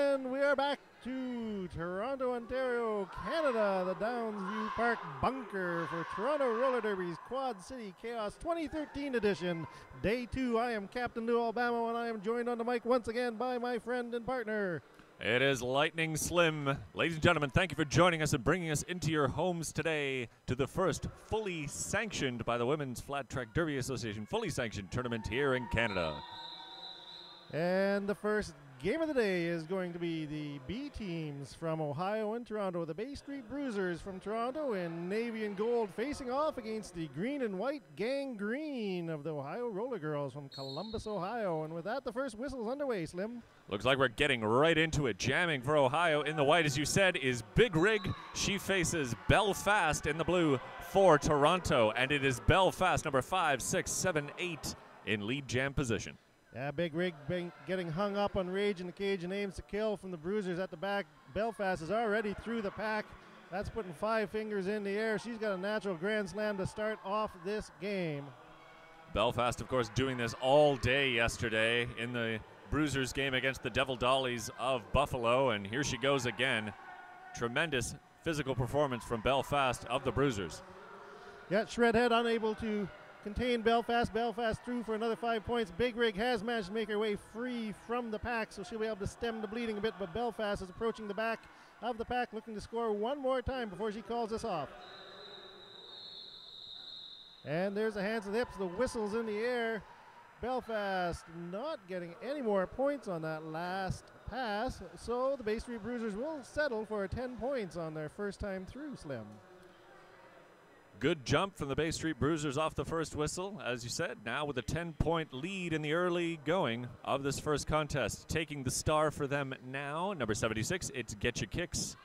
And we are back to Toronto, Ontario, Canada, the Downsview Park bunker for Toronto Roller Derby's Quad City Chaos 2013 edition. Day 2, I am Captain Lou Alabama, and I am joined on the mic once again by my friend and partner. It is Lightning Slim. Ladies and gentlemen, thank you for joining us and bringing us into your homes today to the first fully sanctioned by the Women's Flat Track Derby Association, fully sanctioned tournament here in Canada. And the first game of the day is going to be the B teams from Ohio and Toronto. The Bay Street Bruisers from Toronto in navy and gold facing off against the green and white Gang Green of the Ohio Roller Girls from Columbus, Ohio. And with that, the first whistle is underway, Slim. Looks like we're getting right into it. Jamming for Ohio in the white, as you said, is Big Rig. She faces Belfast in the blue for Toronto. And it is Belfast, number 5, 6, 7, 8 in lead jam position. Yeah, Big Rig getting hung up on Rage in the Cage and aims to kill from the Bruisers at the back. Belfast is already through the pack. That's putting 5 fingers in the air. She's got a natural grand slam to start off this game. Belfast, of course, doing this all day yesterday in the Bruisers game against the Devil Dollies of Buffalo, and here she goes again. Tremendous physical performance from Belfast of the Bruisers. Yeah, Shredhead unable to contain Belfast. Belfast through for another 5 points. Big Rig has managed to make her way free from the pack, so she'll be able to stem the bleeding a bit, but Belfast is approaching the back of the pack, looking to score one more time before she calls us off. And there's the hands and hips, the whistles in the air. Belfast not getting any more points on that last pass, so the Bay Street Bruisers will settle for 10 points on their first time through, Slim. Good jump from the Bay Street Bruisers off the first whistle, as you said, now with a 10-point lead in the early going of this first contest. Taking the star for them now, number 76, it's Getcha Kicks.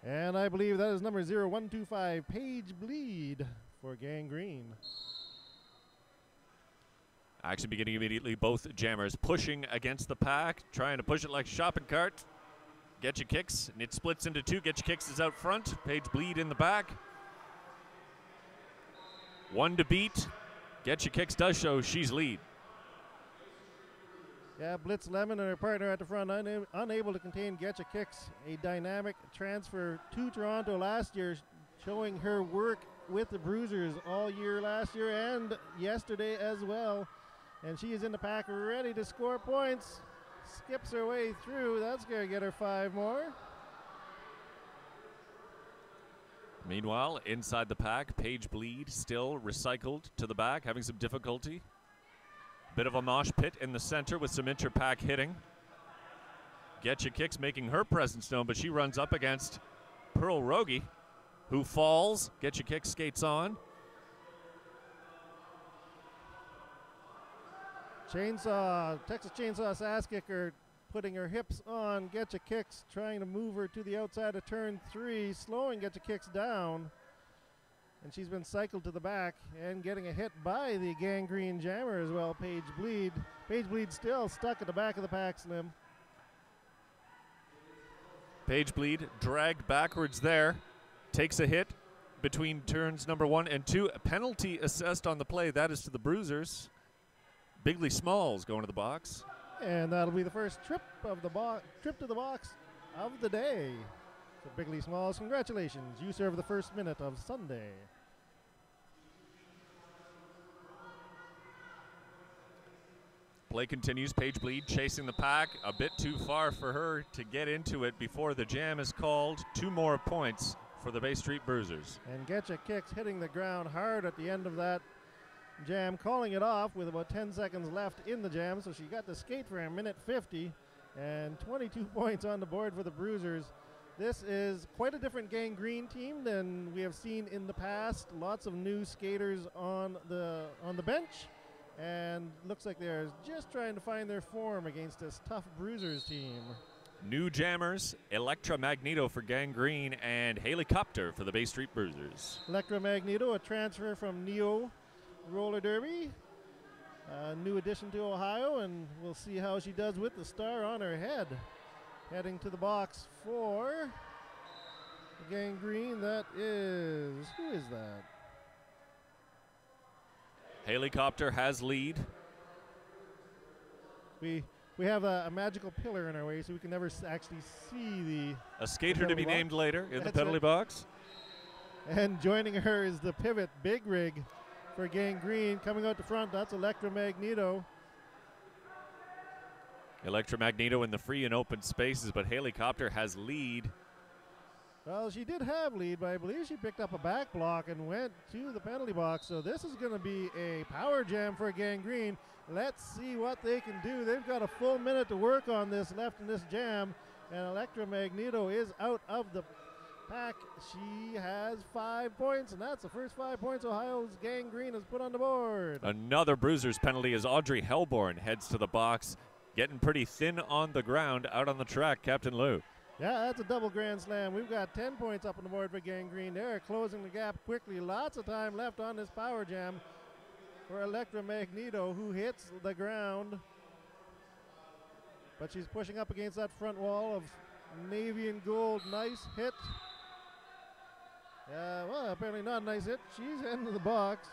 And I believe that is number 0125, Paige Bleed for Gang Green. Action beginning immediately, both jammers pushing against the pack, trying to push it like a shopping cart. Getcha Kicks, and it splits into 2. Getcha Kicks is out front, Paige Bleed in the back. 1 to beat. Getcha Kicks does show she's lead. Yeah, Blitz Lemon and her partner at the front unable to contain Getcha Kicks. A dynamic transfer to Toronto last year, showing her work with the Bruisers all year last year and yesterday as well. And she is in the pack ready to score points. Skips her way through. That's going to get her 5 more. Meanwhile, inside the pack, Paige Bleed still recycled to the back, having some difficulty. Bit of a mosh pit in the center with some inter-pack hitting. Getcha Kicks making her presence known, but she runs up against Pearl Rogie, who falls. Getcha Kicks skates on. Texas Chainsaw Sass Kicker putting her hips on Getcha Kicks, trying to move her to the outside of turn 3, slowing Getcha Kicks down. And she's been cycled to the back and getting a hit by the Gang Green jammer as well, Paige Bleed. Paige Bleed still stuck at the back of the pack, Slim. Paige Bleed dragged backwards there, takes a hit between turns number 1 and 2. A penalty assessed on the play. That is to the Bruisers. Bigley Smalls going to the box. And that'll be the first trip to the box of the day. So Bigley Smalls, congratulations. You serve the first minute of Sunday. Play continues. Paige Bleed chasing the pack. A bit too far for her to get into it before the jam is called. 2 more points for the Bay Street Bruisers. And Getcha Kicks hitting the ground hard at the end of that jam, calling it off with about 10 seconds left in the jam, so she got to skate for a minute 50 and 22 points on the board for the Bruisers. This is quite a different Gang Green team than we have seen in the past. Lots of new skaters on the bench, and looks like they're just trying to find their form against this tough Bruisers team. New jammers, Electra Magneto for Gang Green and Hailey Copter for the Bay Street Bruisers. Electra Magneto, a transfer from Neo Roller Derby, new addition to Ohio, and we'll see how she does with the star on her head. Heading to the box for the Gang Green, that is, who is that? Hailey Copter has lead. We we have a magical pillar in our way, so we can never actually see a skater to be box. named later in the That's penalty right. box. And joining her is the pivot big rig for Gangrene. Coming out the front, that's Electromagneto. Electromagneto in the free and open spaces, but Hailey Copter has lead. Well, she did have lead, but I believe she picked up a back block and went to the penalty box. So this is going to be a power jam for Gangrene. Let's see what they can do. They've got a full minute to work on this left in this jam, and Electromagneto is out of the pack. She has 5 points, and that's the first 5 points Ohio's Gangrene has put on the board. Another Bruisers penalty as Audrey Hellborn heads to the box, getting pretty thin on the ground out on the track, Captain Lou. Yeah, that's a double grand slam. We've got 10 points up on the board for Gangrene. They're closing the gap quickly. Lots of time left on this power jam for Electromagneto, who hits the ground. But she's pushing up against that front wall of navy and gold. Nice hit. Well, apparently not a nice hit. She's into the box.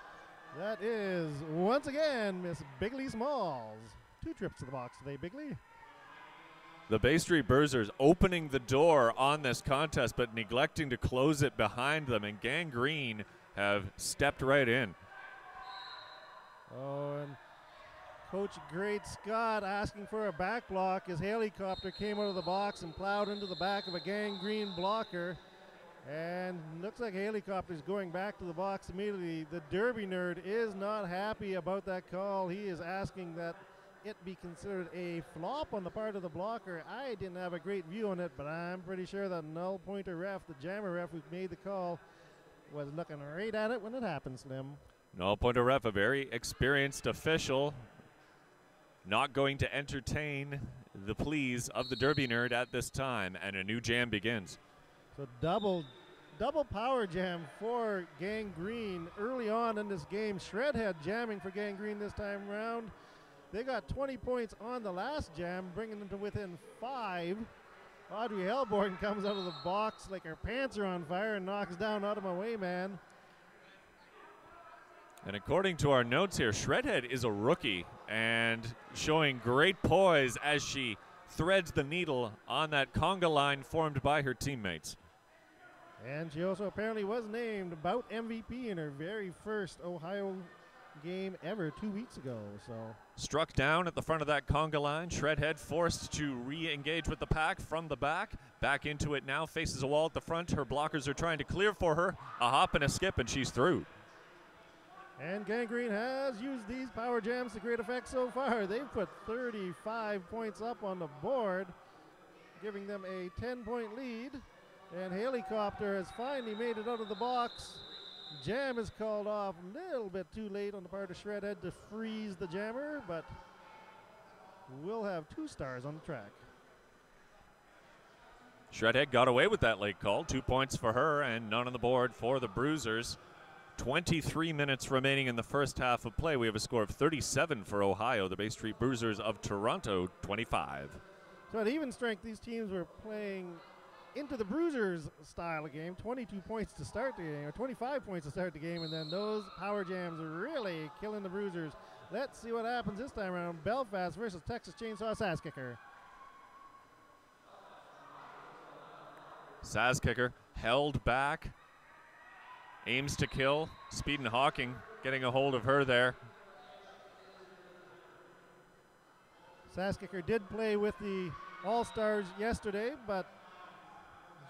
That is, once again, Miss Bigley Smalls. 2 trips to the box today, Bigley. The Bay Street Bruisers opening the door on this contest, but neglecting to close it behind them, and Gangrene have stepped right in. Oh, and Coach Great Scott asking for a back block as Hailey Copter came out of the box and plowed into the back of a Gangrene blocker. And looks like Hailey Copter is going back to the box immediately. The Derby nerd is not happy about that call. He is asking that it be considered a flop on the part of the blocker. I didn't have a great view on it, but I'm pretty sure that null pointer ref, the jammer ref who made the call, was looking right at it when it happened, Slim. Null pointer ref, a very experienced official, not going to entertain the pleas of the Derby nerd at this time, and a new jam begins. So double power jam for Gangrene early on in this game. Shredhead jamming for Gangrene this time around. They got 20 points on the last jam, bringing them to within 5. Audrey Hellborn comes out of the box like her pants are on fire and knocks down Out of My Way, man. And according to our notes here, Shredhead is a rookie and showing great poise as she threads the needle on that conga line formed by her teammates. And she also apparently was named bout MVP in her very first Ohio game ever 2 weeks ago. So struck down at the front of that conga line. Shredhead forced to re-engage with the pack from the back. Back into it now, faces a wall at the front. Her blockers are trying to clear for her. A hop and a skip, and she's through. And Gangrene has used these power jams to great effect so far. They've put 35 points up on the board, giving them a 10-point lead. And Hailey Copter has finally made it out of the box. Jam is called off a little bit too late on the part of Shredhead to freeze the jammer, but we'll have 2 stars on the track. Shredhead got away with that late call. 2 points for her and none on the board for the Bruisers. 23 minutes remaining in the first half of play. We have a score of 37 for Ohio. The Bay Street Bruisers of Toronto, 25. So at even strength, these teams were playing into the Bruisers style of game. 22 points to start the game, or 25 points to start the game, and then those power jams are really killing the Bruisers. Let's see what happens this time around. Belfast versus Texas Chainsaw Sass Kicker. Sass Kicker held back, aims to kill. Speed and Hawking getting a hold of her there. Sass Kicker did play with the All-Stars yesterday, but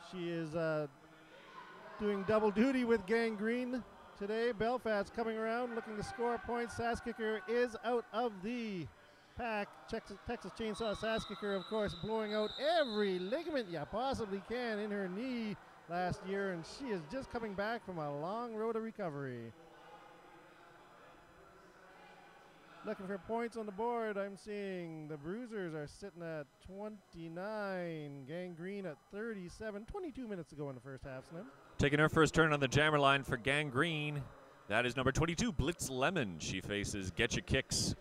she is doing double duty with Gangrene today. Belfast coming around looking to score points. Sass Kicker is out of the pack. Texas Chainsaw Sass Kicker, of course, blowing out every ligament you possibly can in her knee last year, and she is just coming back from a long road of recovery. Looking for points on the board. I'm seeing the Bruisers are sitting at 29. Gangrene at 37. 22 minutes to go in the first half, Slim. Taking her first turn on the jammer line for Gangrene. That is number 22, Blitz Lemon. She faces Getcha Kicks.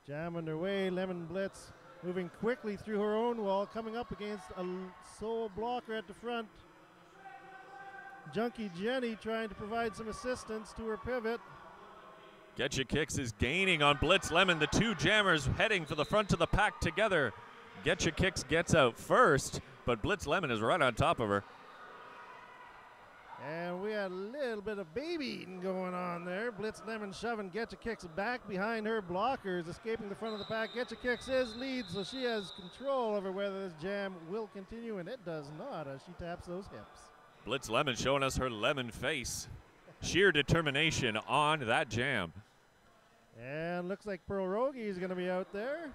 Jam underway. Lemon Blitz moving quickly through her own wall, coming up against a sole blocker at the front. Junkie Jenny trying to provide some assistance to her pivot. Getcha Kicks is gaining on Blitz Lemon. The two jammers heading for the front of the pack together. Getcha Kicks gets out first, but Blitz Lemon is right on top of her. And we had a little bit of baby eating going on there. Blitz Lemon shoving Getcha Kicks back behind her blockers, escaping the front of the pack. Getcha Kicks is lead, so she has control over whether this jam will continue, and it does not as she taps those hips. Blitz Lemon showing us her lemon face. Sheer determination on that jam. And looks like Pearl Rogie is going to be out there,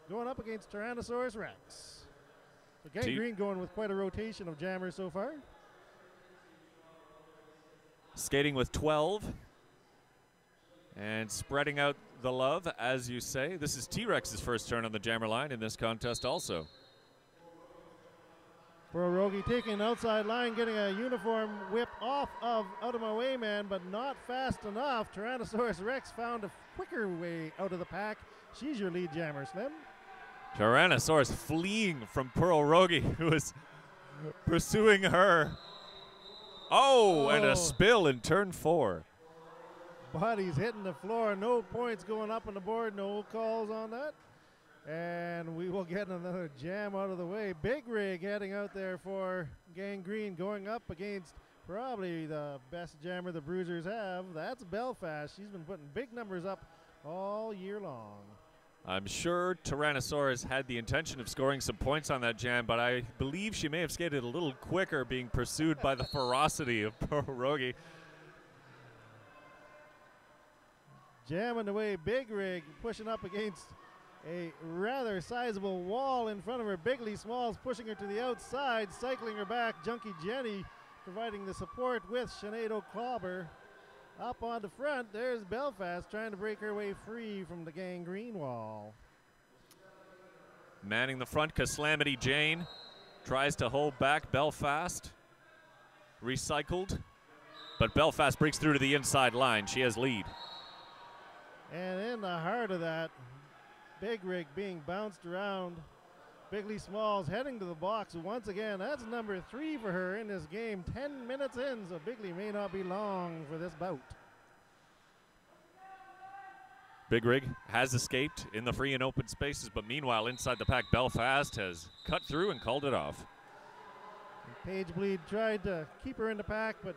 going up against Tyrannosaurus Rex. So Gang Green going with quite a rotation of jammers so far. Skating with 12 and spreading out the love, as you say. This is T-Rex's first turn on the jammer line in this contest also. Pearl Rogie taking an outside line, getting a uniform whip off of Out of My Way Man, but not fast enough. Tyrannosaurus Rex found a quicker way out of the pack. She's your lead jammer, Slim. Tyrannosaurus fleeing from Pearl Rogie, who is pursuing her. Oh, and a spill in turn 4. Body's hitting the floor. No points going up on the board. No calls on that. And we will get another jam out of the way. Big Rig heading out there for Gang Green, going up against probably the best jammer the Bruisers have. That's Belfast. She's been putting big numbers up all year long. I'm sure Tyrannosaurus had the intention of scoring some points on that jam, but I believe she may have skated a little quicker, being pursued by the ferocity of Pearl Rogie. Jamming away, Big Rig pushing up against a rather sizable wall in front of her. Bigly Smalls pushing her to the outside, cycling her back. Junkie Jenny providing the support with Sinead Clobber. Up on the front, there's Belfast trying to break her way free from the Gang Green wall. Manning the front, Calamity Jane tries to hold back Belfast. Recycled, but Belfast breaks through to the inside line. She has lead. And in the heart of that, Big Rig being bounced around. Bigly Smalls heading to the box once again. That's number 3 for her in this game. 10 minutes in, so Bigly may not be long for this bout. Big Rig has escaped in the free and open spaces, but meanwhile inside the pack, Belfast has cut through and called it off. Paige Bleed tried to keep her in the pack, but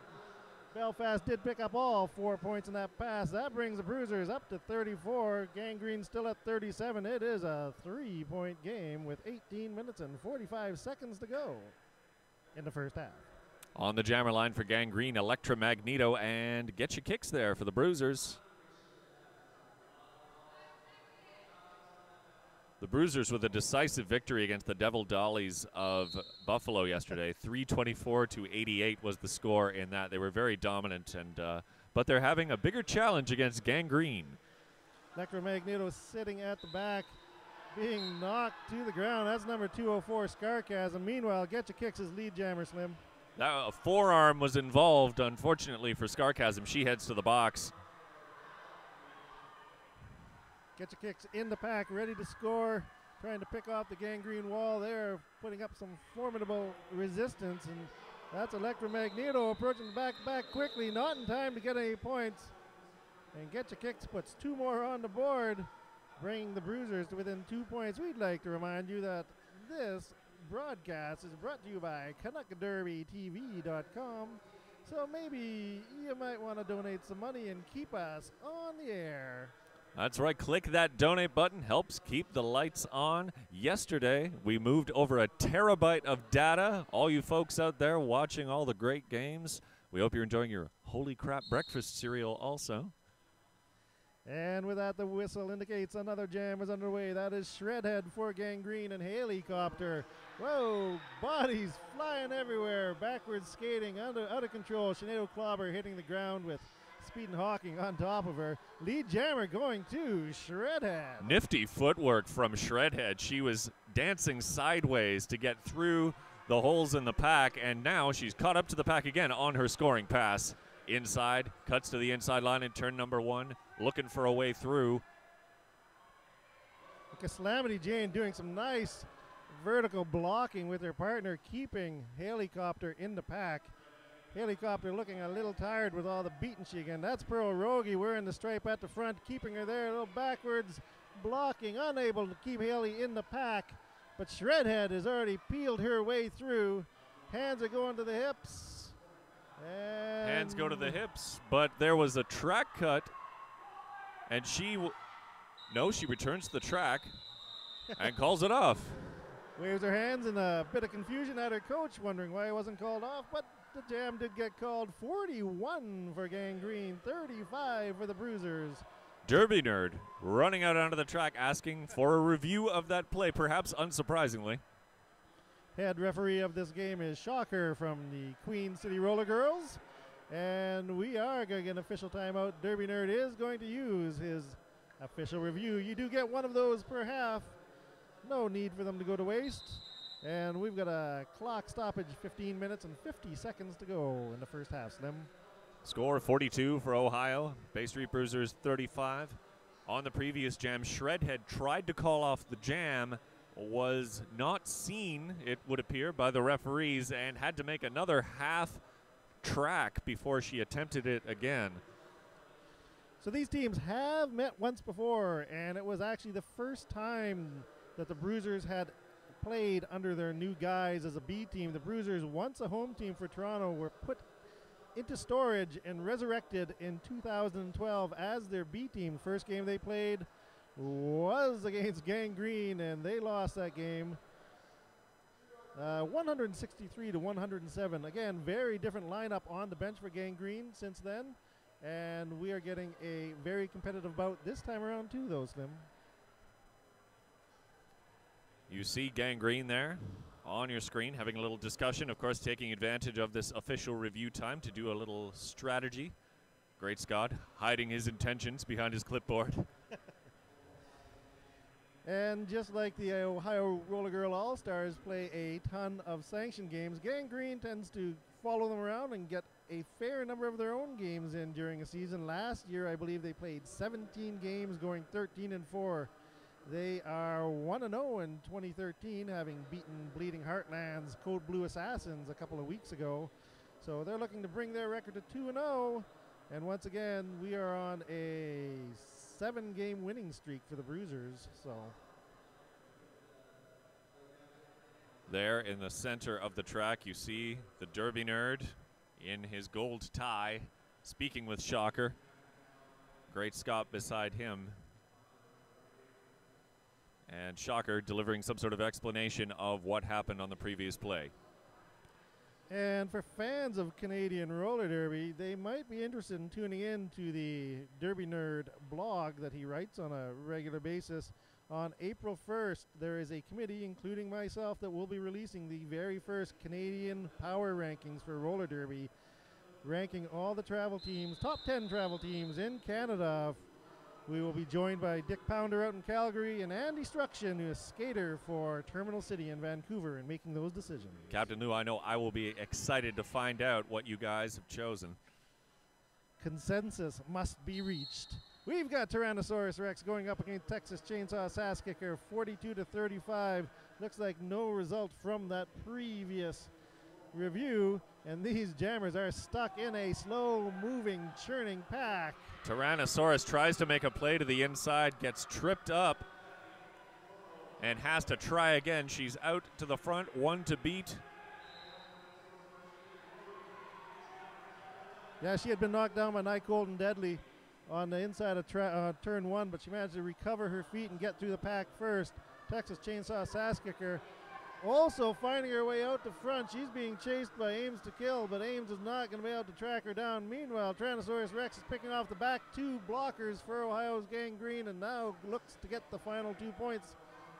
Belfast did pick up all 4 points in that pass. That brings the Bruisers up to 34. Gang Green still at 37. It is a 3-point game with 18 minutes and 45 seconds to go in the first half. On the jammer line for Gang Green, Electromagneto and Getcha Kicks there for the Bruisers. The Bruisers with a decisive victory against the Devil Dollies of Buffalo yesterday. 324-88 was the score in that. They were very dominant, and but they're having a bigger challenge against Gang Green. Electromagneto sitting at the back, being knocked to the ground. That's number 204, Scarcasm. Meanwhile, Getcha Kicks is lead jammer, Slim. That, a forearm was involved, unfortunately, for Scarcasm. She heads to the box. Getcha Kicks in the pack, ready to score, trying to pick off the Gang Green wall there, putting up some formidable resistance, and that's Electromagneto approaching the back quickly, not in time to get any points. And Getcha Kicks puts 2 more on the board, bringing the Bruisers to within 2 points. We'd like to remind you that this broadcast is brought to you by CanuckDerbyTV.com, so maybe you might want to donate some money and keep us on the air. That's right. Click that donate button. Helps keep the lights on. Yesterday, we moved over a terabyte of data. All you folks out there watching all the great games, we hope you're enjoying your Holy Crap breakfast cereal also. And with that, the whistle indicates another jam is underway. That is Shredhead for Gang Green and Hailey Copter. Whoa, bodies flying everywhere. Backwards skating, out of control. Sinead Clobber hitting the ground with Speed and Hawking on top of her. Lead jammer going to Shredhead. Nifty footwork from Shredhead. She was dancing sideways to get through the holes in the pack, and now she's caught up to the pack again on her scoring pass. Inside, cuts to the inside line in turn number 1, looking for a way through. Calamity Jane doing some nice vertical blocking with her partner, keeping Hailey Copter in the pack. Hailey Copter looking a little tired with all the beating she again. That's Pearl Rogie wearing the stripe at the front, keeping her there a little backwards, blocking, unable to keep Hailey in the pack. But Shredhead has already peeled her way through. Hands are going to the hips. And hands go to the hips, but there was a track cut, and she returns to the track and calls it off. Waves her hands in a bit of confusion at her coach, wondering why it wasn't called off, but the jam did get called. 41 for Gangrene, 35 for the Bruisers. Derby Nerd running out onto the track asking for a review of that play, perhaps unsurprisingly. Head referee of this game is Shocker from the Queen City Roller Girls. And we are going to get an official timeout. Derby Nerd is going to use his official review. You do get one of those per half. No need for them to go to waste. And we've got a clock stoppage, 15 minutes and 50 seconds to go in the first half, Slim. Score 42 for Ohio. Bay Street Bruisers 35. On the previous jam, Shredhead tried to call off the jam, was not seen, it would appear, by the referees, and had to make another half track before she attempted it again. So these teams have met once before, and it was actually the first time that the Bruisers had played under their new guise as a B team. The Bruisers, once a home team for Toronto, were put into storage and resurrected in 2012 as their B team. First game they played was against Gangrene, and they lost that game 163 to 107. Again, very different lineup on the bench for Gangrene since then, and we are getting a very competitive bout this time around too, though, Slim. You see Gangrene there on your screen having a little discussion, of course taking advantage of this official review time to do a little strategy. Great Scott hiding his intentions behind his clipboard. And just like the Ohio Roller Girl All-Stars play a ton of sanctioned games, Gangrene tends to follow them around and get a fair number of their own games in during a season. Last year, I believe they played 17 games, going 13-4. They are 1-0 in 2013, having beaten Bleeding Heartland's Code Blue Assassins a couple of weeks ago. So they're looking to bring their record to 2-0. And once again, we are on a 7-game winning streak for the Bruisers. So there in the center of the track, you see the Derby Nerd in his gold tie, speaking with Shocker. Great Scott beside him. And Shocker delivering some sort of explanation of what happened on the previous play. And for fans of Canadian roller derby, they might be interested in tuning in to the Derby Nerd blog that he writes on a regular basis. On April 1st, there is a committee, including myself, that will be releasing the very first Canadian power rankings for roller derby, ranking all the travel teams, top 10 travel teams in Canada. We will be joined by Dick Pounder out in Calgary and Andy Struction, who is skater for Terminal City in Vancouver, and making those decisions. Captain Lou, I know I will be excited to find out what you guys have chosen. Consensus must be reached. We've got Tyrannosaurus Rex going up against Texas Chainsaw Sasskicker, 42-35. Looks like no result from that previous review, and these jammers are stuck in a slow-moving, churning pack. Tyrannosaurus tries to make a play to the inside, gets tripped up, and has to try again. She's out to the front, one to beat. Yeah, she had been knocked down by Night Cold and Deadly on the inside of turn one, but she managed to recover her feet and get through the pack first. Texas Chainsaw Sasskicker also finding her way out to front. She's being chased by Ames to Kill, but Ames is not going to be able to track her down. Meanwhile, Tyrannosaurus Rex is picking off the back two blockers for Ohio's Gangrene, and now looks to get the final 2 points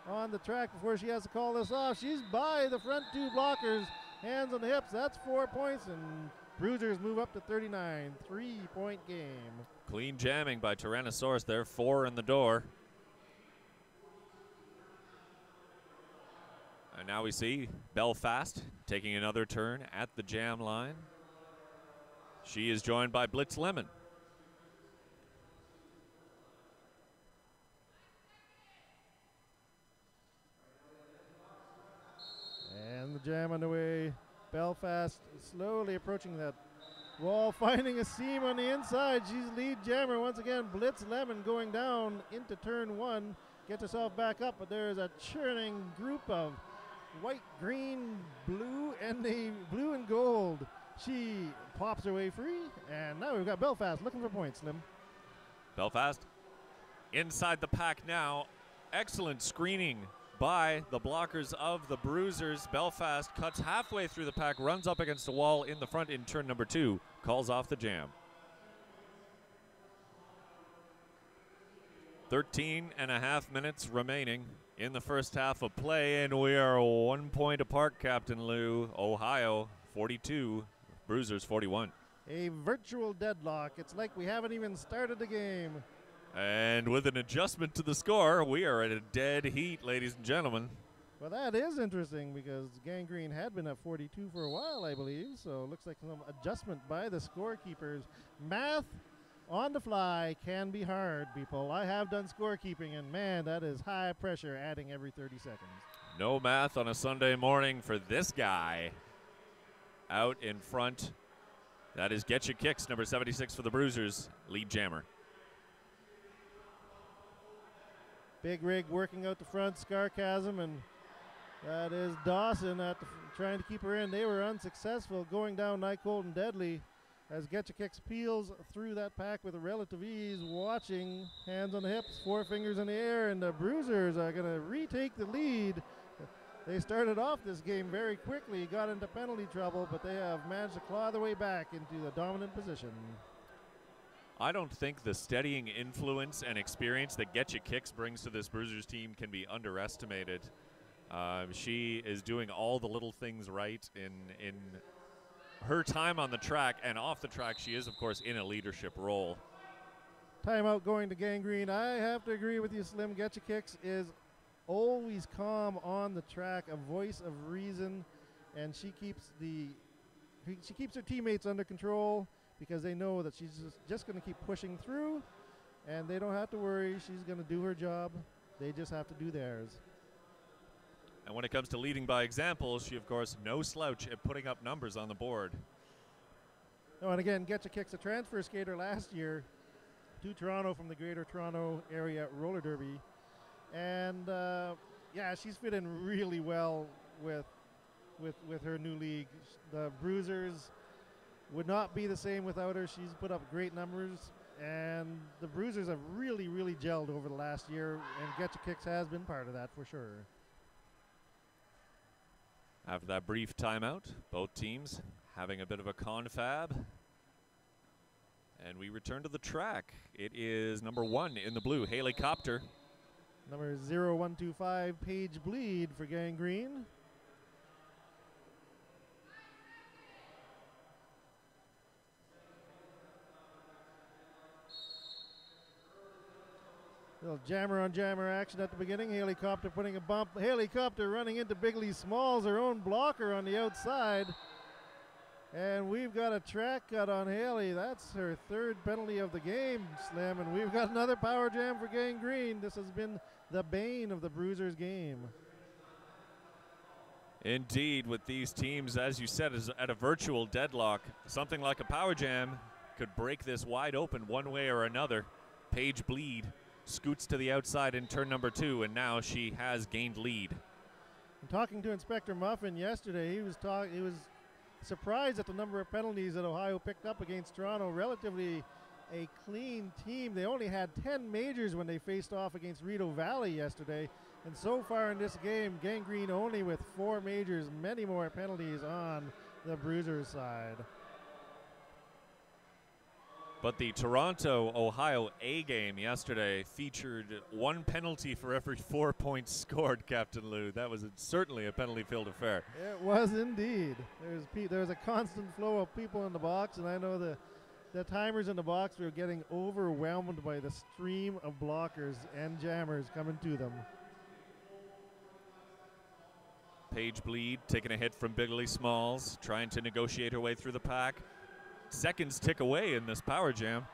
on the track before she has to call this off. She's by the front two blockers, hands on the hips. That's 4 points, and Bruisers move up to 39. 3-point game. Clean jamming by Tyrannosaurus there, 4 in the door. And now we see Belfast taking another turn at the jam line. She is joined by Blitz Lemon. And the jam underway. Belfast slowly approaching that wall, finding a seam on the inside. She's lead jammer once again. Blitz Lemon going down into turn one. Gets herself back up, but there is a churning group of white, green, blue, and blue and gold. She pops her way free, and now we've got Belfast looking for points, Slim. Belfast inside the pack now. Excellent screening by the blockers of the Bruisers. Belfast cuts halfway through the pack, runs up against the wall in the front in turn number 2, calls off the jam. 13.5 minutes remaining in the first half of play, and we are 1 point apart, Captain Lou. Ohio 42, Bruisers 41. A virtual deadlock. It's like we haven't even started the game. And with an adjustment to the score, we are at a dead heat, ladies and gentlemen. Well, that is interesting because Gangrene had been at 42 for a while, I believe. So it looks like some adjustment by the scorekeepers. Math on the fly can be hard, people. I have done scorekeeping, and man, that is high pressure, adding every 30 seconds. No math on a Sunday morning for this guy. Out in front, that is Getcha Kicks, number 76 for the Bruisers, lead jammer. Big rig working out the front, Scarcasm, and that is Dawson trying to keep her in. They were unsuccessful, going down Night Cold and Deadly as Getcha Kicks peels through that pack with a relative ease, watching, hands on the hips, 4 fingers in the air, and the Bruisers are going to retake the lead. They started off this game very quickly, got into penalty trouble, but they have managed to claw their way back into the dominant position. I don't think the steadying influence and experience that Getcha Kicks brings to this Bruisers team can be underestimated. She is doing all the little things right in her time on the track, and off the track she is, of course, in a leadership role. Timeout going to Gangrene. I have to agree with you, Slim. Getcha Kicks is always calm on the track, a voice of reason, and she keeps her teammates under control because they know that she's just going to keep pushing through, and they don't have to worry. She's going to do her job. They just have to do theirs. And when it comes to leading by example, she, of course, no slouch at putting up numbers on the board. Oh, and again, Getcha Kicks, a transfer skater last year to Toronto from the Greater Toronto Area Roller Derby. And, yeah, she's fit in really well with her new league. The Bruisers would not be the same without her. She's put up great numbers, and the Bruisers have really, really gelled over the last year, and Getcha Kicks has been part of that for sure. After that brief timeout, both teams having a bit of a confab. And we return to the track. It is number 1 in the blue, Hailey Copter. Number 0125, Paige Bleed for Gangrene. Little jammer on jammer action at the beginning. Hailey Copter putting a bump. Hailey Copter running into Bigley Smalls, her own blocker on the outside. And we've got a track cut on Hailey. That's her 3rd penalty of the game, Slim. And we've got another power jam for Gangrene. This has been the bane of the Bruisers game. Indeed, with these teams, as you said, is at a virtual deadlock. Something like a power jam could break this wide open one way or another. Paige Bleed scoots to the outside in turn number 2, and now she has gained lead. And talking to Inspector Muffin yesterday, he was surprised at the number of penalties that Ohio picked up against Toronto. Relatively a clean team. They only had 10 majors when they faced off against Rideau Valley yesterday. And so far in this game, Gangrene only with 4 majors, many more penalties on the Bruisers side. But the Toronto-Ohio A game yesterday featured 1 penalty for every 4 points scored, Captain Lou. That was certainly a penalty-filled affair. It was indeed. There was a constant flow of people in the box, and I know the timers in the box were getting overwhelmed by the stream of blockers and jammers coming to them. Paige Bleed taking a hit from Bigley Smalls, trying to negotiate her way through the pack. Seconds tick away in this power jam.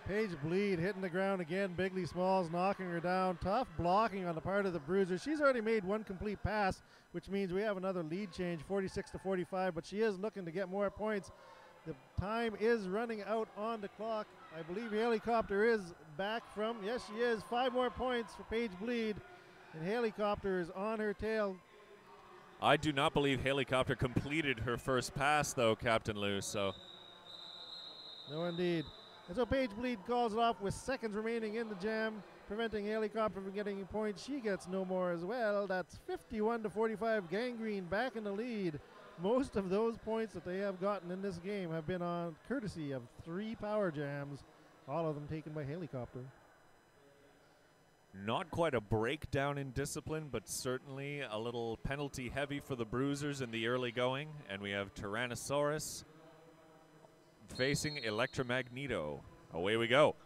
Paige Bleed hitting the ground again. Bigley Smalls knocking her down. Tough blocking on the part of the Bruisers. She's already made one complete pass, which means we have another lead change, 46-45, but she is looking to get more points. The time is running out on the clock. I believe Hailey Copter is back from, yes she is, 5 more points for Paige Bleed, and Hailey Copter is on her tail. I do not believe Hailey Copter completed her first pass though, Captain Lou, so. No indeed. And so Paige Bleed calls it off with seconds remaining in the jam, preventing Hailey Copter from getting points. She gets no more as well. That's 51-45. Gangrene back in the lead. Most of those points that they have gotten in this game have been on courtesy of 3 power jams, all of them taken by Hailey Copter. Not quite a breakdown in discipline, but certainly a little penalty heavy for the Bruisers in the early going. And we have Tyrannosaurus facing Electromagneto. Away we go.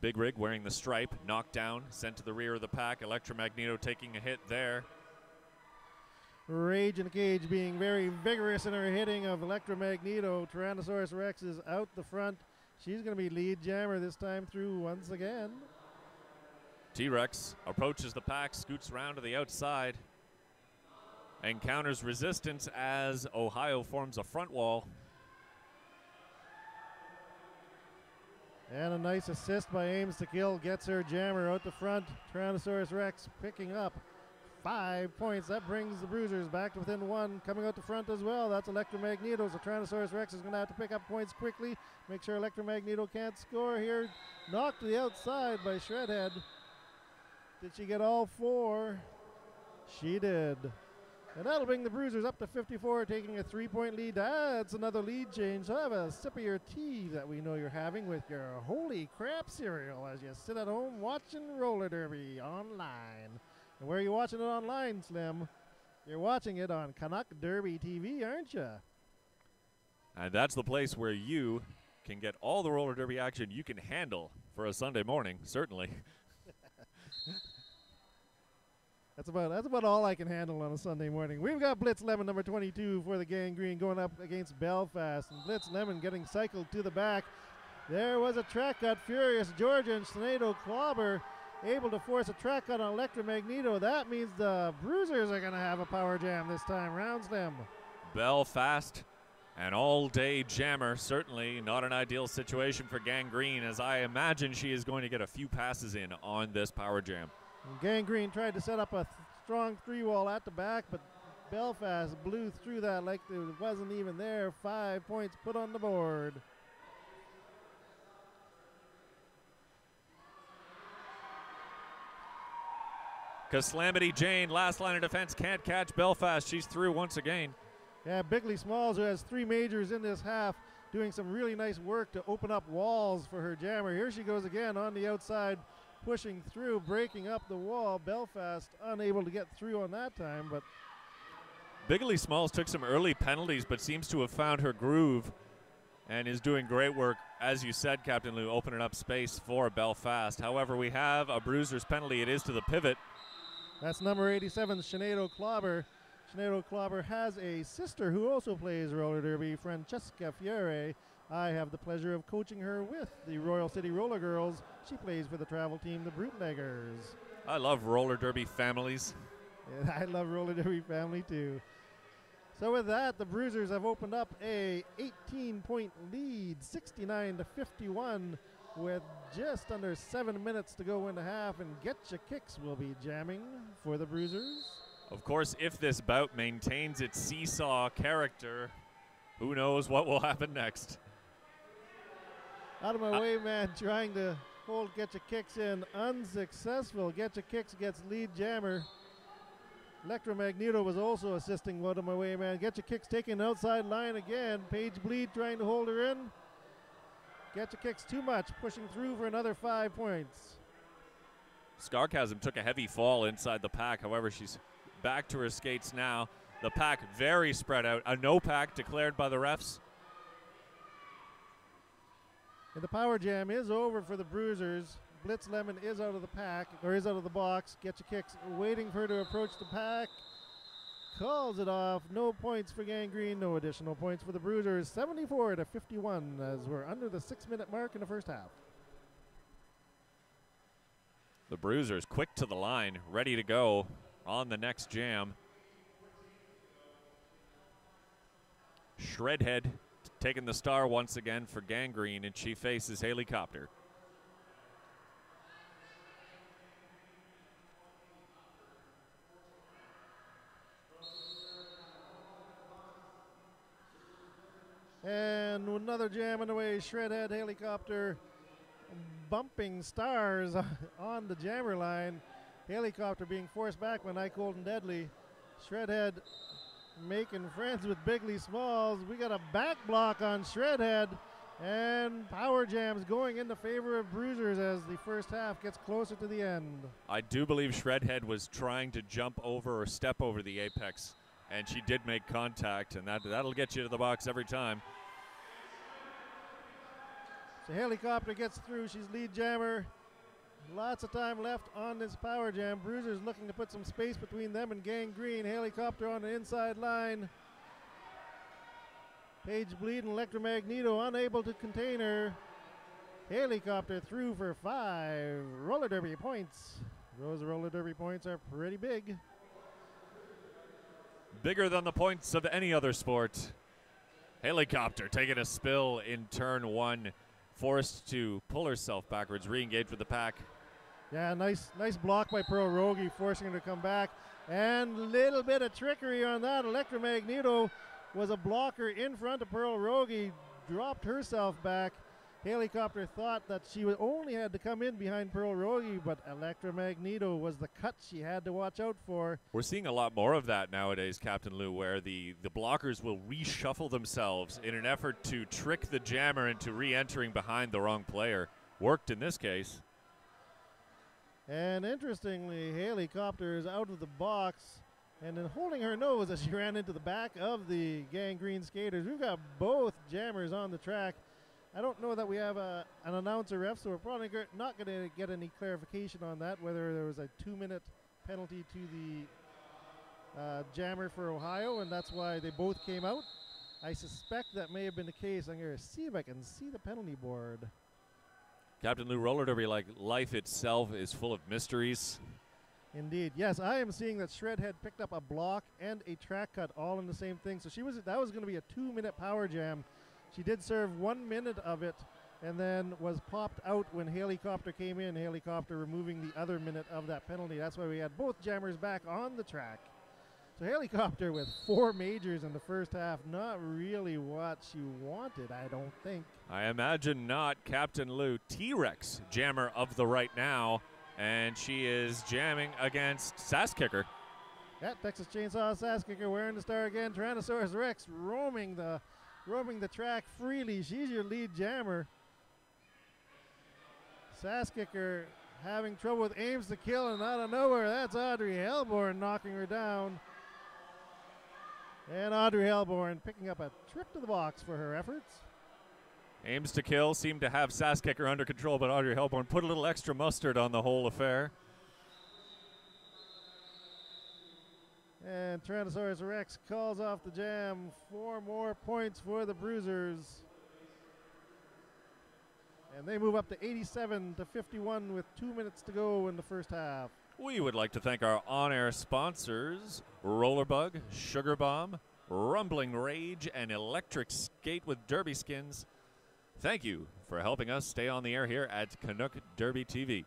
Big Rig wearing the stripe, knocked down, sent to the rear of the pack. Electromagneto taking a hit there. Rage in the Cage being very vigorous in her hitting of Electromagneto. Tyrannosaurus Rex is out the front. She's going to be lead jammer this time through once again. T-Rex approaches the pack, scoots around to the outside. Encounters resistance as Ohio forms a front wall. And a nice assist by Ames to Kill gets her jammer out the front. Tyrannosaurus Rex picking up 5 points. That brings the Bruisers back to within 1. Coming out the front as well, that's Electromagneto. So Tyrannosaurus Rex is going to have to pick up points quickly. Make sure Electromagneto can't score here. Knocked to the outside by Shredhead. Did she get all 4? She did. And that'll bring the Bruisers up to 54, taking a 3-point lead. That's another lead change. So have a sip of your tea that we know you're having with your Holy Crap cereal as you sit at home watching roller derby online. And where are you watching it online, Slim? You're watching it on Canuck Derby TV, aren't you? And that's the place where you can get all the roller derby action you can handle for a Sunday morning, certainly. That's about all I can handle on a Sunday morning. We've got Blitz Lemon, number 22, for the Gangrene going up against Belfast. And Blitz Lemon getting cycled to the back. There was a track cut. Furious Georgia and Sinead Clobber able to force a track cut on Electromagneto. That means the Bruisers are going to have a power jam this time round, Slim. Belfast, an all-day jammer. Certainly not an ideal situation for Gangrene, as I imagine she is going to get a few passes in on this power jam. And Gangrene tried to set up a strong 3-wall at the back, but Belfast blew through that like it wasn't even there. 5 points put on the board. Calamity Jane, last line of defense, can't catch Belfast. She's through once again. Yeah, Bigley Smalls, who has 3 majors in this half, doing some really nice work to open up walls for her jammer. Here she goes again on the outside, pushing through, breaking up the wall. Belfast unable to get through on that time, but Bigley Smalls took some early penalties, but seems to have found her groove and is doing great work, as you said, Captain Lou, opening up space for Belfast. However, we have a Bruisers penalty. It is to the pivot. That's number 87, Sinead Clobber. Sinead Clobber has a sister who also plays roller derby, Francesca Fiore. I have the pleasure of coaching her with the Royal City Roller Girls. She plays for the travel team, the Bootleggers. I love roller derby families. And I love roller derby family too. So with that, the Bruisers have opened up a 18-point lead, 69-51, with just under 7 minutes to go in the half, and Getcha Kicks will be jamming for the Bruisers. Of course, if this bout maintains its seesaw character, who knows what will happen next. Out of my way, man, trying to hold Getcha Kicks in, unsuccessful. Getcha Kicks gets lead jammer. Electromagneto was also assisting Out of my way, man. Getcha Kicks taking an outside line again. Paige Bleed trying to hold her in. Getcha Kicks too much, pushing through for another 5 points. Scarcasm took a heavy fall inside the pack. However, she's back to her skates now. The pack very spread out. A no pack declared by the refs. And the power jam is over for the Bruisers. Blitz Lemon is out of the pack, or is out of the box. Getcha Kicks waiting for her to approach the pack. calls it off. No points for Gangrene, no additional points for the Bruisers. 74-51 as we're under the 6-minute mark in the first half. The Bruisers quick to the line, ready to go on the next jam. Shredhead taking the star once again for Gangrene, and she faces Hailey Copter. And another jam on the way. Shredhead, Hailey Copter bumping stars on the jammer line. Hailey Copter being forced back by Night Cold and Deadly. Shredhead making friends with Bigly Smalls. We got a back block on Shredhead, and power jams going in the favor of Bruisers as the first half gets closer to the end. I do believe Shredhead was trying to jump over or step over the apex, and she did make contact, and that'll get you to the box every time. So Hailey Copter gets through. She's lead jammer. Lots of time left on this power jam. Bruisers looking to put some space between them and Gangrene. Hailey Copter on the inside line. Paige Bleed and Electromagneto unable to contain her. Hailey Copter through for 5 roller derby points. Those roller derby points are pretty big. Bigger than the points of any other sport. Hailey Copter taking a spill in turn 1, forced to pull herself backwards, re-engage with the pack. Yeah, nice block by Pearl Rogie, forcing her to come back. And a little bit of trickery on that. Electromagneto was a blocker in front of Pearl Rogie, dropped herself back. Hailey Copter thought that she only had to come in behind Pearl Rogie, but Electromagneto was the cut she had to watch out for. We're seeing a lot more of that nowadays, Captain Lou, where the blockers will reshuffle themselves in an effort to trick the jammer into re-entering behind the wrong player. Worked in this case. And interestingly, Hailey Copter is out of the box and then holding her nose as she ran into the back of the Gangrene skaters. We've got both jammers on the track. I don't know that we have an announcer ref, so we're probably not going to get any clarification on that, whether there was a 2-minute penalty to the jammer for Ohio, and that's why they both came out. I suspect that may have been the case. I'm going to see if I can see the penalty board. Captain Lou, roller derby, like life itself, is full of mysteries. Indeed. Yes, I am seeing that Shredhead picked up a block and a track cut all in the same thing. So that was going to be a 2-minute power jam. She did serve 1 minute of it and then was popped out when Hailey Copter came in. Hailey Copter removing the other minute of that penalty. That's why we had both jammers back on the track. So Hailey Copter with 4 majors in the first half. Not really what she wanted, I don't think. I imagine not. Captain Lou, T-Rex jammer of the right now, and she is jamming against Sass Kicker. Yeah, Texas Chainsaw Sass Kicker wearing the star again. Tyrannosaurus Rex roaming the track freely. She's your lead jammer. Sass Kicker having trouble with aims to kill, and out of nowhere, that's Audrey Hellborn knocking her down. And Audrey Hellborn picking up a trip to the box for her efforts. Aims to kill seemed to have Sass Kicker under control, but Audrey Hellborn put a little extra mustard on the whole affair. And Tyrannosaurus Rex calls off the jam. 4 more points for the Bruisers. And they move up to 87-51 with 2 minutes to go in the first half. We would like to thank our on-air sponsors, Rollerbug, Sugar Bomb, Rumbling Rage, and Electric Skate with Derby Skins. Thank you for helping us stay on the air here at Canuck Derby TV.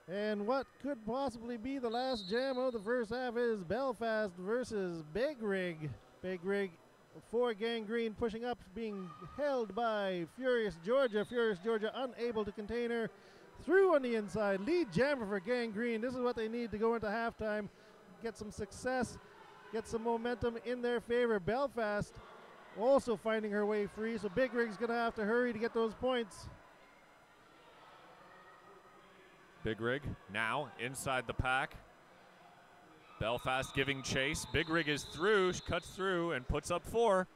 And what could possibly be the last jam of the first half is Belfast versus Big Rig. Big Rig for Gangrene pushing up, being held by Furious Georgia. Furious Georgia unable to contain her. Through on the inside, lead jammer for Gangrene. This is what they need to go into halftime, get some success, get some momentum in their favor. Belfast also finding her way free, so Big Rig's going to have to hurry to get those points. Big Rig now inside the pack. Belfast giving chase. Big Rig is through, cuts through, and puts up 4.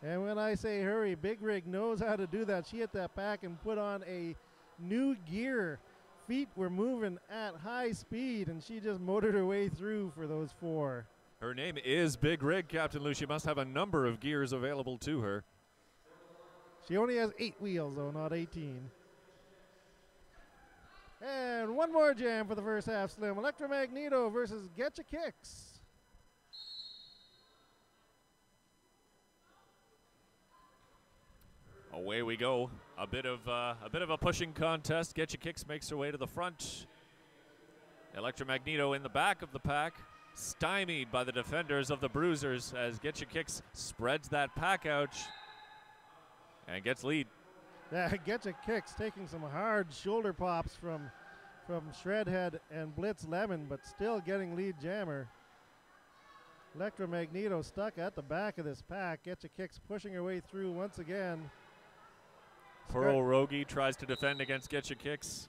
And when I say hurry, Big Rig knows how to do that. She hit that pack and put on a new gear. Feet were moving at high speed, and she just motored her way through for those 4. Her name is Big Rig, Captain Lou. She must have a number of gears available to her. She only has 8 wheels, though, not 18. And one more jam for the first half, Slim. Electromagneto versus Getcha Kicks. Away we go. A bit of a pushing contest. Getcha Kicks makes her way to the front. Electromagneto in the back of the pack, stymied by the defenders of the Bruisers as Getcha Kicks spreads that pack out and gets lead. Yeah, Getcha Kicks taking some hard shoulder pops from Shredhead and Blitz Lemon, but still getting lead jammer. Electromagneto stuck at the back of this pack. Getcha Kicks pushing her way through once again. Pearl Rogie tries to defend against Getcha Kicks.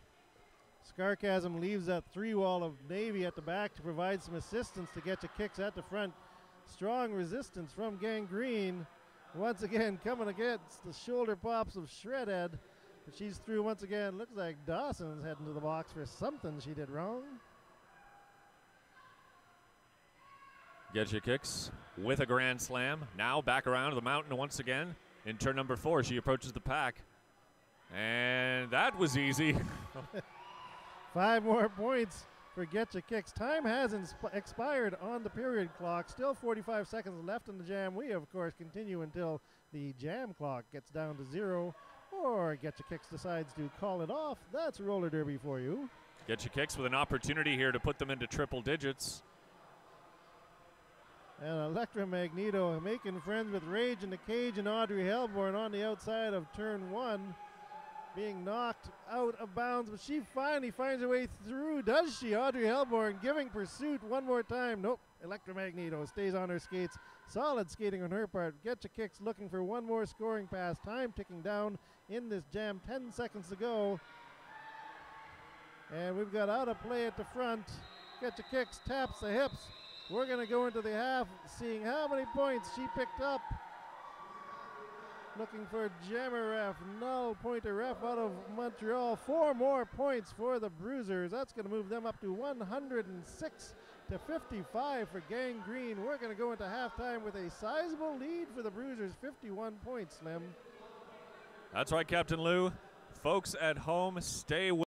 Scarcasm leaves that 3-wall of Navy at the back to provide some assistance to Getcha Kicks at the front. Strong resistance from Gangrene. Once again coming against the shoulder pops of Shredhead. But she's through once again. Looks like Dawson's heading to the box for something she did wrong. Getcha Kicks with a grand slam. Now back around to the mountain once again. In turn number 4, she approaches the pack. And that was easy. 5 more points for Getcha Kicks. Time has expired on the period clock. Still 45 seconds left in the jam. We, of course, continue until the jam clock gets down to 0 or Getcha Kicks decides to call it off. That's roller derby for you. Getcha Kicks with an opportunity here to put them into triple digits. And Electromagneto making friends with Rage in the Cage and Audrey Hellborn on the outside of turn 1. Being knocked out of bounds, but she finally finds her way through, does she? Audrey Hellborn giving pursuit one more time. Nope, Electromagneto stays on her skates. Solid skating on her part. Getcha Kicks looking for one more scoring pass. Time ticking down in this jam, 10 seconds to go. And we've got out of play at the front. Getcha Kicks taps the hips. We're going to go into the half, seeing how many points she picked up. Looking for jammer ref, null pointer ref out of Montreal. 4 more points for the Bruisers. That's going to move them up to 106 to 55 for Gangrene. We're going to go into halftime with a sizable lead for the Bruisers, 51 points, Slim. That's right, Captain Lou. Folks at home, stay with